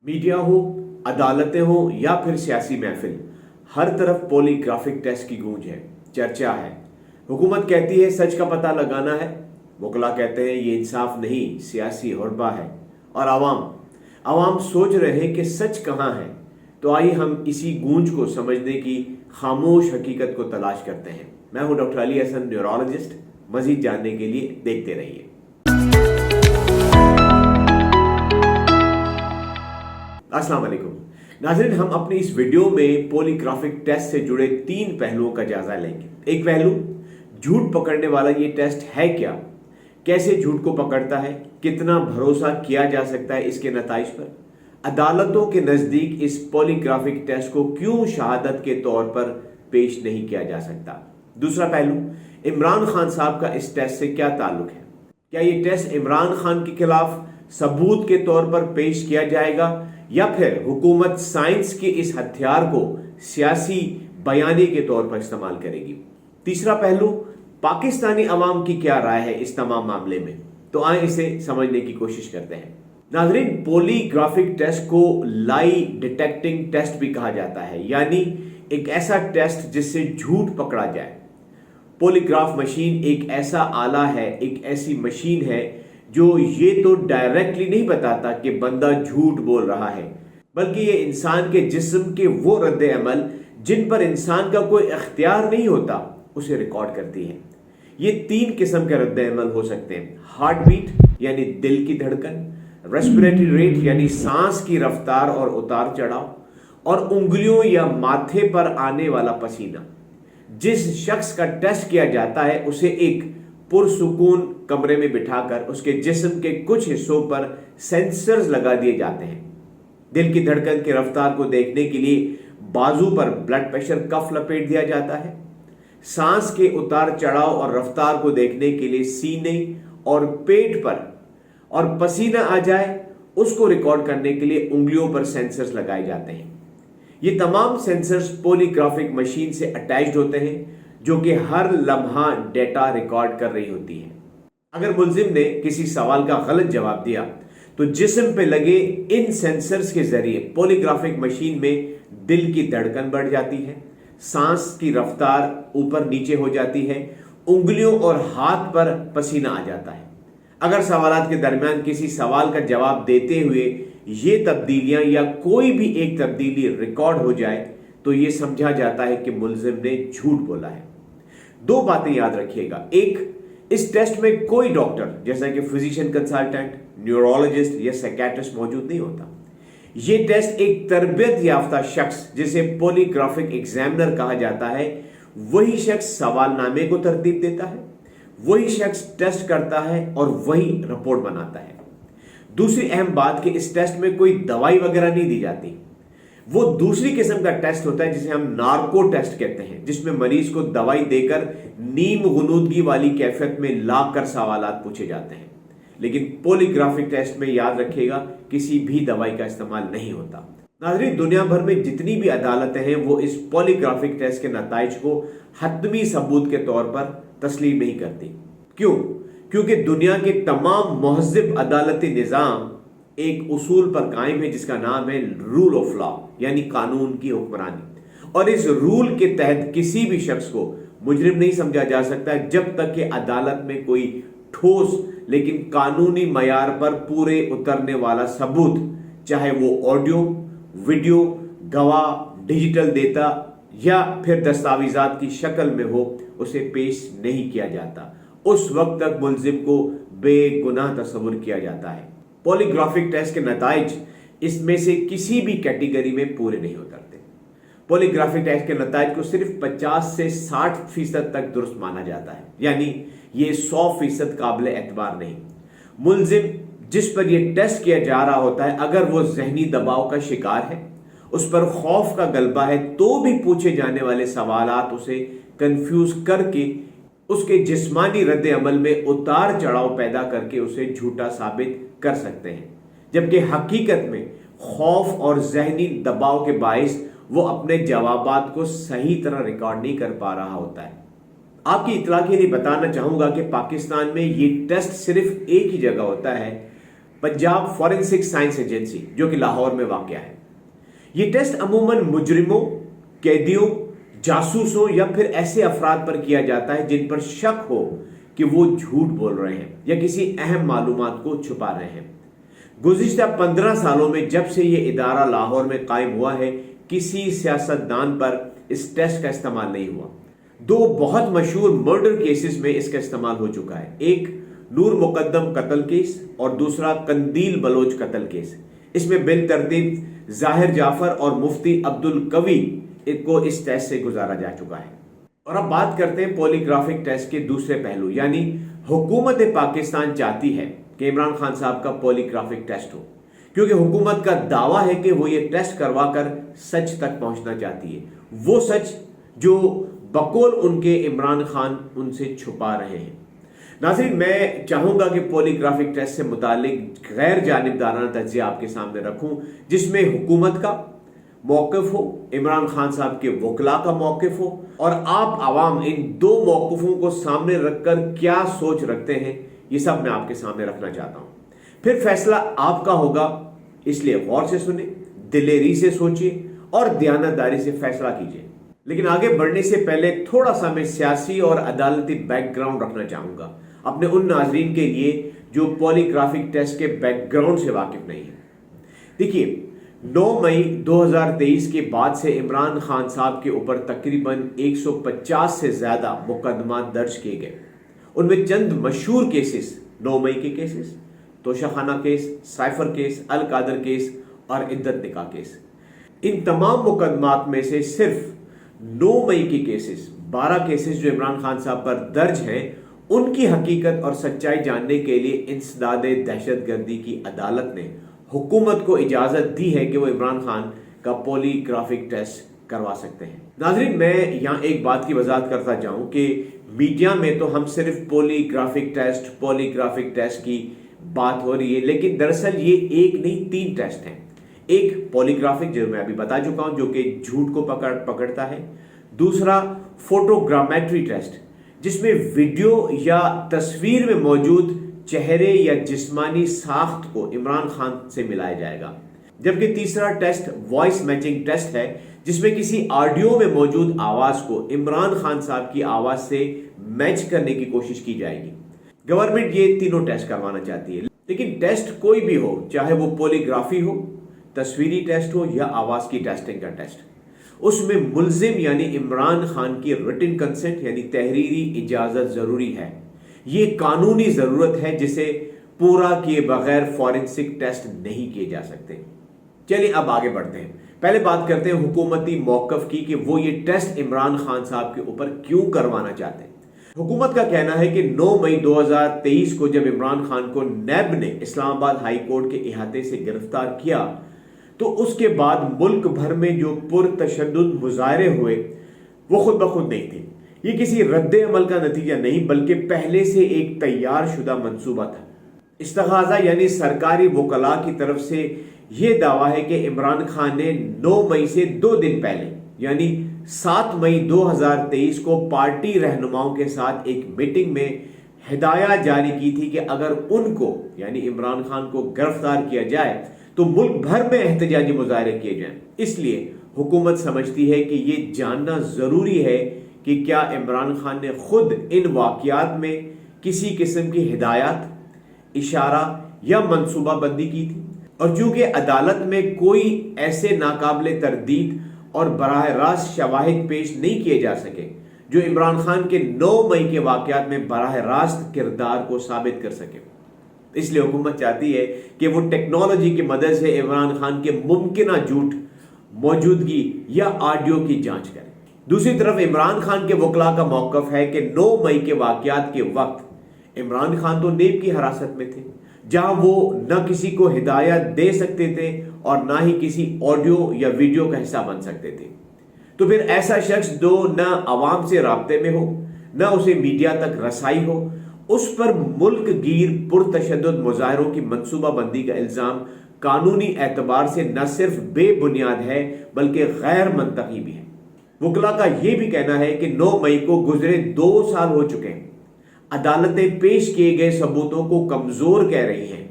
Media हो, अदालतें हो या फिर सियासी महफिल, हर तरफ पॉलीग्राफिक टेस्ट की गूंज है, चर्चा है। हुकूमत कहती है सच का पता लगाना है, वकला कहते हैं ये इंसाफ नहीं सियासी हुर्बा है, और आवाम सोच रहे हैं कि सच कहाँ है। तो आइए हम इसी गूंज को समझने की खामोश हकीकत को तलाश करते हैं। मैं हूं डॉक्टर अली हसन, न्यूरोलॉजिस्ट। मजीद जानने के लिए देखते रहिए। अस्सलाम वालेकुम नाज़रीन, हम अपनी इस वीडियो में पॉलीग्राफिक टेस्ट से जुड़े 3 पहलुओं का जायजा लेंगे। एक पहलू, झूठ पकड़ने वाला ये टेस्ट है क्या, कैसे झूठ को पकड़ता है, कितना भरोसा किया जा सकता है इसके नताइज पर, अदालतों के नजदीक इस पॉलीग्राफिक टेस्ट को क्यों शहादत के तौर पर पेश नहीं किया जा सकता। दूसरा पहलू, इमरान खान साहब का इस टेस्ट से क्या ताल्लुक है, क्या ये टेस्ट इमरान खान के खिलाफ सबूत के तौर पर पेश किया जाएगा या फिर हुकूमत साइंस के इस हथियार को सियासी बयानी के तौर पर इस्तेमाल करेगी। तीसरा पहलू, पाकिस्तानी अवाम की क्या राय है इस तमाम मामले में। तो आए इसे समझने की कोशिश करते हैं। नाज़रीन, पॉलीग्राफिक टेस्ट को लाई डिटेक्टिंग टेस्ट भी कहा जाता है, यानी एक ऐसा टेस्ट जिससे झूठ पकड़ा जाए। पॉलीग्राफ मशीन एक ऐसा आला है, एक ऐसी मशीन है जो ये तो डायरेक्टली नहीं बताता कि बंदा झूठ बोल रहा है, बल्कि ये इंसान के जिस्म के वो रद्द अमल जिन पर इंसान का कोई इख्तियार नहीं होता उसे रिकॉर्ड करती है। ये 3 किस्म के रद्द अमल हो सकते हैं। हार्ट बीट यानी दिल की धड़कन, रेस्पिरेटरी रेट यानी सांस की रफ्तार और उतार चढ़ाव, और उंगलियों या माथे पर आने वाला पसीना। जिस शख्स का टेस्ट किया जाता है उसे एक पुरसुकून कमरे में बिठाकर उसके जिस्म के कुछ हिस्सों पर सेंसर्स लगा दिए जाते हैं। दिल की धड़कन की रफ्तार को देखने के लिए बाजू पर ब्लड प्रेशर कफ लपेट दिया जाता है। सांस के उतार चढ़ाव और रफ्तार को देखने के लिए सीने और पेट पर, और पसीना आ जाए उसको रिकॉर्ड करने के लिए उंगलियों पर सेंसर्स लगाए जाते हैं। ये तमाम सेंसर्स पॉलीग्राफिक मशीन से अटैच्ड होते हैं जो कि हर लम्हा डेटा रिकॉर्ड कर रही होती है। अगर मुल्जिम ने किसी सवाल का गलत जवाब दिया तो जिस्म पे लगे इन सेंसर्स के जरिए पॉलीग्राफिक मशीन में दिल की धड़कन बढ़ जाती है, सांस की रफ्तार ऊपर नीचे हो जाती है, उंगलियों और हाथ पर पसीना आ जाता है। अगर सवालात के दरमियान किसी सवाल का जवाब देते हुए ये तब्दीलियां या कोई भी एक तब्दीली रिकॉर्ड हो जाए तो ये समझा जाता है कि मुल्जिम ने झूठ बोला है। 2 बातें याद रखिएगा। एक, इस टेस्ट में कोई डॉक्टर जैसा कि फिजिशियन कंसल्टेंट, न्यूरोलॉजिस्ट या साइकियाट्रिस्ट मौजूद नहीं होता। ये टेस्ट एक तरबियत याफ्ता शख्स, जिसे पॉलीग्राफिक एग्जामिनर कहा जाता है, वही शख्स सवालनामे को तरतीब देता है, वही शख्स टेस्ट करता है और वही रिपोर्ट बनाता है। दूसरी अहम बात कि इस टेस्ट में कोई दवाई वगैरह नहीं दी जाती। वो दूसरी किस्म का टेस्ट होता है जिसे हम नार्को टेस्ट कहते हैं, जिसमें मरीज को दवाई देकर नीम गुनूदगी वाली कैफियत में लाकर सवालात पूछे जाते हैं। लेकिन पॉलीग्राफिक टेस्ट में याद रखिएगा किसी भी दवाई का इस्तेमाल नहीं होता। नाज़रीन, दुनिया भर में जितनी भी अदालतें हैं वो इस पॉलीग्राफिक टेस्ट के नताइज को हतमी सबूत के तौर पर तस्लीम नहीं करती। क्यों? क्योंकि दुनिया के तमाम मुहज़्ज़ब अदालती निज़ाम एक उसूल पर कायम है जिसका नाम है रूल ऑफ लॉ, यानी कानून की हुक्मरानी। और इस रूल के तहत किसी भी शख्स को मुजरिम नहीं समझा जा सकता जब तक कि अदालत में कोई ठोस लेकिन कानूनी मयार पर पूरे उतरने वाला सबूत, चाहे वो ऑडियो, वीडियो, गवाह, डिजिटल डेटा या फिर दस्तावेजात की शक्ल में हो, उसे पेश नहीं किया जाता। उस वक्त तक मुल्जिम को बेगुनाह तस्वुर किया जाता है। पॉलीग्राफिक टेस्ट के नताइज इसमें से किसी भी कैटेगरी में पूरे नहीं उतरते। पॉलीग्राफिक टेस्ट के नताइज को सिर्फ 50 से 60% तक दुरुस्त माना जाता है, यानी ये 100% काबिल एतबार नहीं। मुल्जिम जिस पर यह टेस्ट किया जा रहा होता है, अगर वो जहनी दबाव का शिकार है, उस पर खौफ का गलबा है, तो भी पूछे जाने वाले सवालात उसे कंफ्यूज करके उसके जिस्मानी रद्द अमल में उतार चढ़ाव पैदा करके उसे झूठा साबित कर सकते हैं, जबकि हकीकत में खौफ और जहनी दबाव के बाइस वो अपने जवाबात को सही तरह रिकॉर्ड नहीं कर पा रहा होता है। आपकी इत्तला के लिए बताना चाहूंगा कि पाकिस्तान में ये टेस्ट सिर्फ एक ही जगह होता है, पंजाब फॉरेंसिक साइंस एजेंसी, जो कि लाहौर में वाक़या है। ये टेस्ट अमूमन मुजरिमों, कैदियों, जासूसों या फिर ऐसे अफराद पर किया जाता है जिन पर शक हो कि वो झूठ बोल रहे हैं या किसी अहम मालूमात को छुपा रहे हैं। गुज़िश्ता 15 सालों में जब से ये इदारा लाहौर में कायम हुआ है, किसी सियासतदान पर इस टेस्ट का इस्तेमाल नहीं हुआ। दो बहुत मशहूर मर्डर केसेस में इसका इस्तेमाल हो चुका है, एक नूर मुकद्दम कत्ल केस और दूसरा कंदील बलोच कत्ल केस। इसमें बिल तरतीब जाहिर जाफर और मुफ्ती अब्दुल कवी को इस टेस्ट से गुजारा जा चुका है। और अब बात करते हैं पॉलीग्राफिक टेस्ट के दूसरे पहलू, यानी हुकूमत पाकिस्तान चाहती है कि इमरान खान साहब का पॉलीग्राफिक टेस्ट हो, क्योंकि हुकूमत का दावा है कि वो ये टेस्ट करवाकर सच तक पहुंचना चाहती है, वो सच जो बकौल उनके इमरान खान उनसे छुपा रहे हैं। नाज़रीन, मैं चाहूंगा कि पॉलीग्राफिक टेस्ट से मुतालिक गैर जानिबदाराना तज्ज़िया आपके सामने रखूं, जिसमें हुकूमत का मौक़िफ़ हो, इमरान खान साहब के वकला का मौक़िफ़ हो, और आप आवाम इन दो मौक़िफ़ों को सामने रखकर क्या सोच रखते हैं, ये सब मैं आपके सामने रखना चाहता हूं। फिर फैसला आपका होगा, इसलिए गौर से सुने, दिलेरी से सोचिए और दयानतदारी से फैसला कीजिए। लेकिन आगे बढ़ने से पहले थोड़ा सा मैं सियासी और अदालती बैकग्राउंड रखना चाहूंगा अपने उन नाजरीन के लिए जो पॉलीग्राफिक टेस्ट के बैकग्राउंड से वाकिफ नहीं है। देखिए, 9 मई 2023 के बाद से इमरान खान साहब के ऊपर तकरीबन 150 से ज्यादा मुकदमा दर्ज किए गए। उनमें चंद मशहूर केसेस, 9 मई के cases, Toshakhana case, cipher case, Al Qadir case और इद्दत निकाह केस। इन तमाम मुकदमात में से सिर्फ 9 मई के केसेस, 12 केसेस जो इमरान खान साहब पर दर्ज हैं, उनकी हकीकत और सच्चाई जानने के लिए इंसदादे दहशतगर्दी की अदालत ने हुकूमत को इजाजत दी है कि वो इमरान खान का पॉलीग्राफिक टेस्ट करवा सकते हैं। नाज़रीन, मैं यहाँ एक बात की वजाहत करता जाऊं कि मीडिया में तो हम सिर्फ पॉलीग्राफिक टेस्ट की बात हो रही है, लेकिन दरअसल ये एक नहीं 3 टेस्ट हैं। एक पॉलीग्राफिक, जो मैं अभी बता चुका हूं, जो कि झूठ को पकड़ता है। दूसरा फोटोग्रामेट्री टेस्ट, जिसमें वीडियो या तस्वीर में मौजूद चेहरे या जिस्मानी साख्त को इमरान खान से मिलाया जाएगा। जबकि तीसरा टेस्ट वॉइस मैचिंग टेस्ट है, जिसमें किसी ऑडियो में मौजूद आवाज को इमरान खान साहब की आवाज से मैच करने की कोशिश की जाएगी। गवर्नमेंट ये तीनों टेस्ट करवाना चाहती है, लेकिन टेस्ट कोई भी हो, चाहे वो पॉलीग्राफी हो, तस्वीरी टेस्ट हो या आवाज की टेस्टिंग का टेस्ट, उसमें मुल्जिम यानी इमरान खान की रिटन कंसेंट यानी तहरीरी इजाजत जरूरी है। ये कानूनी जरूरत है जिसे पूरा किए बगैर फॉरेंसिक टेस्ट नहीं किए जा सकते। चलिए अब आगे बढ़ते हैं। पहले बात करते हैं हुकूमती मौक़िफ़ की कि वो ये टेस्ट इमरान खान साहब के ऊपर क्यों करवाना चाहते हैं। हुकूमत का कहना है कि 9 मई 2023 को जब इमरान खान को नैब ने इस्लामाबाद हाई कोर्ट के इहाते से गिरफ्तार किया, तो उसके बाद मुल्क भर में जो पुरतशद्दुद मुजाहरे हुए वो खुद ब खुद नहीं थे। ये किसी रद्द अमल का नतीजा नहीं, बल्कि पहले से एक तैयार शुदा मंसूबा था। इस्तग़ाज़ा यानी सरकारी वकला की तरफ से यह दावा है कि इमरान खान ने 9 मई से 2 दिन पहले यानी 7 मई 2023 को पार्टी रहनुमाओं के साथ एक मीटिंग में हिदायत जारी की थी कि अगर उनको यानी इमरान खान को गिरफ्तार किया जाए तो मुल्क भर में एहतजाजी मुजाहरे किए जाएं। इसलिए हुकूमत समझती है कि ये जानना जरूरी है कि क्या इमरान खान ने खुद इन वाक़यात में किसी किस्म की हिदायत, इशारा या मंसूबा बंदी की थी। और चूंकि अदालत में कोई ऐसे नाकाबिले तरदीद और बराह रास्त शवाहिद पेश नहीं किए जा सके जो इमरान खान के 9 मई के वाक़यात में बराह रास्त किरदार को साबित कर सके, इसलिए हुकूमत चाहती है कि वो टेक्नोलॉजी की मदद से इमरान खान के मुमकिन झूठ, मौजूदगी या ऑडियो की जांच करे। दूसरी तरफ इमरान खान के वकला का मौक़िफ़ है कि 9 मई के वाक़यात के वक्त इमरान खान तो नेब की हिरासत में थे, जहां वो न किसी को हिदायत दे सकते थे और ना ही किसी ऑडियो या वीडियो का हिस्सा बन सकते थे। तो फिर ऐसा शख्स जो न आवाम से राब्ते में हो, न उसे मीडिया तक रसाई हो, उस पर मुल्क गिर पुरतशद्दुद मुजाहरों की मनसूबाबंदी का इल्ज़ाम कानूनी एतबार से न सिर्फ बेबुनियाद है बल्कि गैर मंतकी भी है। वकला का यह भी कहना है कि 9 मई को गुजरे 2 साल हो चुके हैं, अदालतें पेश किए गए सबूतों को कमजोर कह रही हैं,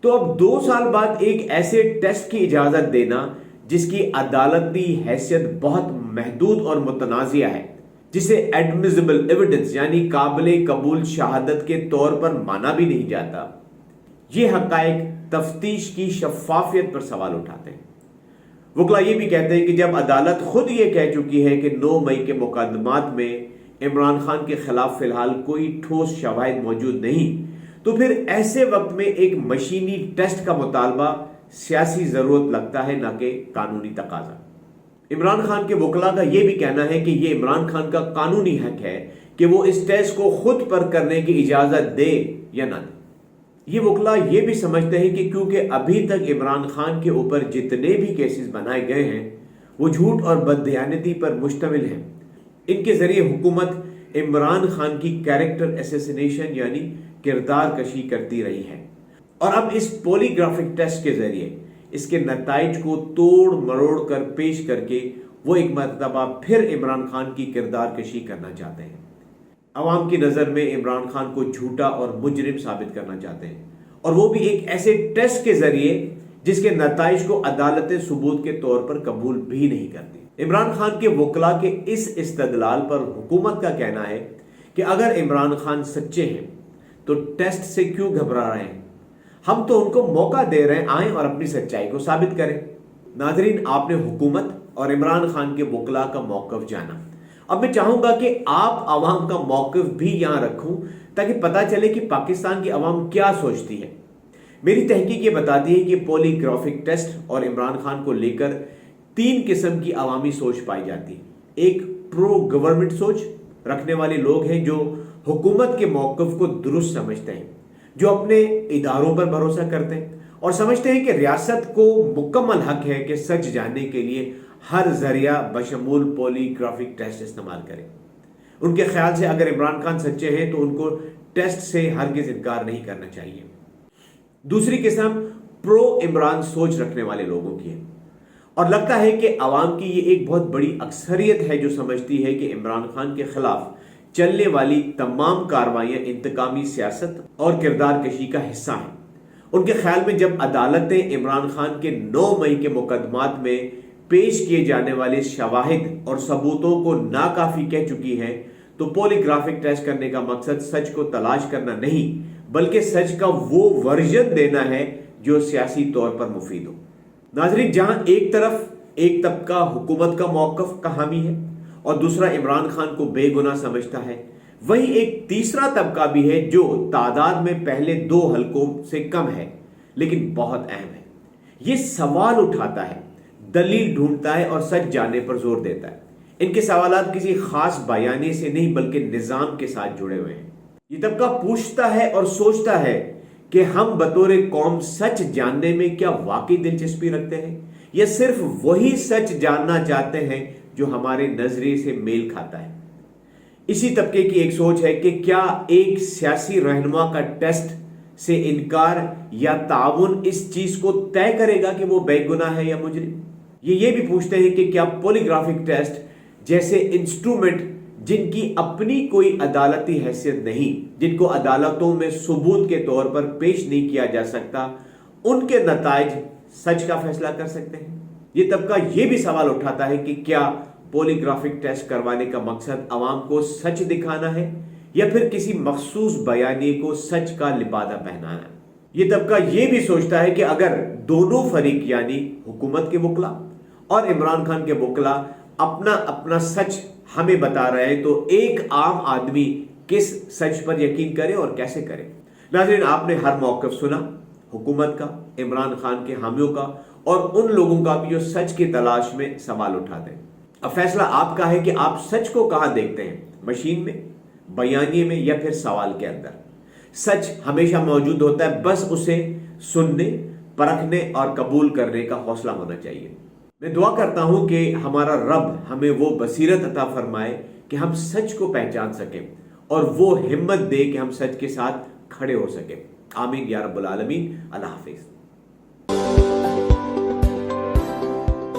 تو اب 2 سال بعد ایک ایسے ٹیسٹ کی اجازت دینا جس کی عدالتی حیثیت بہت محدود اور متنازعہ ہے، جسے ایڈمیزیبل ایویڈنس یعنی قابل قبول شہادت کے طور پر مانا بھی نہیں جاتا، یہ حقائق تفتیش کی شفافیت پر سوال اٹھاتے ہیں۔ وکلا یہ بھی کہتے ہیں کہ جب عدالت خود یہ کہہ چکی ہے کہ 9 مئی کے مقدمات میں عمران خان کے خلاف فی الحال کوئی ٹھوس شواہد موجود نہیں، تو پھر ایسے وقت میں ایک مشینی ٹیسٹ کا مطالبہ سیاسی ضرورت لگتا ہے، نہ کہ قانونی تقاضا۔ عمران خان کے وکلا کا یہ بھی کہنا ہے کہ یہ عمران خان کا قانونی حق ہے کہ وہ اس ٹیسٹ کو خود پر کرنے کی اجازت دے یا نہ دے۔ یہ وکلا یہ بھی سمجھتے ہیں کہ کیونکہ ابھی تک عمران خان کے اوپر جتنے بھی کیسز بنائے گئے ہیں وہ جھوٹ اور بددیانتی پر مشتمل ہیں، ان کے ذریعے حکومت عمران خان کی کیریکٹر اسیسینیشن یعنی کردار کشی کرتی رہی ہے، اور اب اس پولی گرافک ٹیسٹ کے ذریعے اس کے نتائج کو توڑ مروڑ کر پیش کر کے وہ ایک مرتبہ پھر عمران خان کی کردار کشی کرنا چاہتے ہیں۔ عوام کی نظر میں عمران خان کو جھوٹا اور مجرم ثابت کرنا چاہتے ہیں، اور وہ بھی ایک ایسے ٹیسٹ کے ذریعے جس کے نتائج کو عدالتیں ثبوت کے طور پر قبول بھی نہیں کرتی۔ عمران خان کے وکلا کے اس استدلال پر حکومت کا کہنا ہے کہ اگر عمران خان سچے ہیں تو ٹیسٹ سے کیوں گھبرا رہے ہیں؟ ہم تو ان کو موقع دے رہے ہیں، آئیں اور اپنی سچائی کو ثابت کریں۔ ناظرین، آپ نے حکومت اور عمران خان کے وکلا کا موقف جانا، اب میں چاہوں گا کہ آپ عوام کا موقف بھی یہاں رکھوں تاکہ پتہ چلے کہ پاکستان کی عوام کیا سوچتی ہے۔ میری تحقیق یہ بتاتی ہے کہ پولی گرافک ٹیسٹ اور عمران خان کو لے کر 3 قسم کی عوامی سوچ پائی جاتی ہے۔ ایک پرو گورنمنٹ سوچ رکھنے والے لوگ ہیں جو حکومت کے موقف کو درست سمجھتے ہیں، جو اپنے اداروں پر بھروسہ کرتے ہیں اور سمجھتے ہیں کہ ریاست کو مکمل حق ہے کہ سچ جاننے کے لیے ہر ذریعہ بشمول پولی گرافک ٹیسٹ استعمال کریں۔ ان کے خیال سے اگر عمران خان سچے ہیں تو ان کو ٹیسٹ سے ہرگز انکار نہیں کرنا چاہیے۔ دوسری قسم پرو عمران سوچ رکھنے والے لوگوں کی ہے، اور لگتا ہے کہ عوام کی یہ ایک بہت بڑی اکثریت ہے جو سمجھتی ہے کہ عمران خان کے خلاف چلنے والی تمام کارروائیاں انتقامی سیاست اور کردار کشی کا حصہ ہیں۔ ان کے خیال میں جب عدالتیں عمران خان کے 9 مئی کے مقدمات میں پیش کیے جانے والے شواہد اور ثبوتوں کو ناکافی کہہ چکی ہیں تو پولی گرافک ٹیسٹ کرنے کا مقصد سچ کو تلاش کرنا نہیں بلکہ سچ کا وہ ورژن دینا ہے جو سیاسی طور پر مفید ہو۔ ناظرین، جہاں ایک طرف ایک طبقہ حکومت کا موقف کا حامی ہے اور دوسرا عمران خان کو بے گناہ سمجھتا ہے، وہیں ایک تیسرا طبقہ بھی ہے جو تعداد میں پہلے 2 حلقوں سے کم ہے لیکن بہت اہم ہے۔ یہ سوال اٹھاتا ہے، دلیل ڈھونڈتا ہے اور سچ جاننے پر زور دیتا ہے۔ ان کے سوالات کسی خاص بیانے سے نہیں بلکہ نظام کے ساتھ جڑے ہوئے ہیں۔ یہ طبقہ پوچھتا ہے اور سوچتا ہے کہ ہم بطور قوم سچ جاننے میں کیا واقعی دلچسپی رکھتے ہیں یا صرف وہی سچ جاننا چاہتے ہیں جو ہمارے نظریے سے میل کھاتا ہے۔ اسی طبقے کی ایک سوچ ہے کہ کیا ایک سیاسی رہنما کا ٹیسٹ سے انکار یا تعاون اس چیز کو طے کرے گا کہ وہ بے گناہ ہے یا مجرم۔ یہ بھی پوچھتے ہیں کہ کیا پولی گرافک ٹیسٹ جیسے انسٹرومنٹ جن کی اپنی کوئی عدالتی حیثیت نہیں، جن کو عدالتوں میں ثبوت کے طور پر پیش نہیں کیا جا سکتا، ان کے نتائج سچ کا فیصلہ کر سکتے ہیں۔ یہ طبقہ یہ بھی سوال اٹھاتا ہے کہ کیا پولی گرافک ٹیسٹ کروانے کا مقصد عوام کو سچ دکھانا ہے یا پھر کسی مخصوص بیانیے کو سچ کا لبادہ پہنانا ہے۔ یہ طبقہ یہ بھی سوچتا ہے کہ اگر دونوں فریق یعنی حکومت کے وکلا اور عمران خان کے وکلا اپنا اپنا سچ ہمیں بتا رہے ہیں تو ایک عام آدمی کس سچ پر یقین کرے اور کیسے کرے۔ ناظرین، آپ نے ہر موقف سنا، حکومت کا، عمران خان کے حامیوں کا اور ان لوگوں کا بھی جو سچ کی تلاش میں سوال اٹھاتے ہیں۔ اب فیصلہ آپ کا ہے کہ آپ سچ کو کہاں دیکھتے ہیں، مشین میں، بیانیے میں یا پھر سوال کے اندر۔ سچ ہمیشہ موجود ہوتا ہے، بس اسے سننے، پرکھنے اور قبول کرنے کا حوصلہ ہونا چاہیے۔ میں دعا کرتا ہوں کہ ہمارا رب ہمیں وہ بصیرت عطا فرمائے کہ ہم سچ کو پہچان سکیں اور وہ ہمت دے کہ ہم سچ کے ساتھ کھڑے ہو سکیں۔ آمین یا رب العالمین۔ اللہ حافظ۔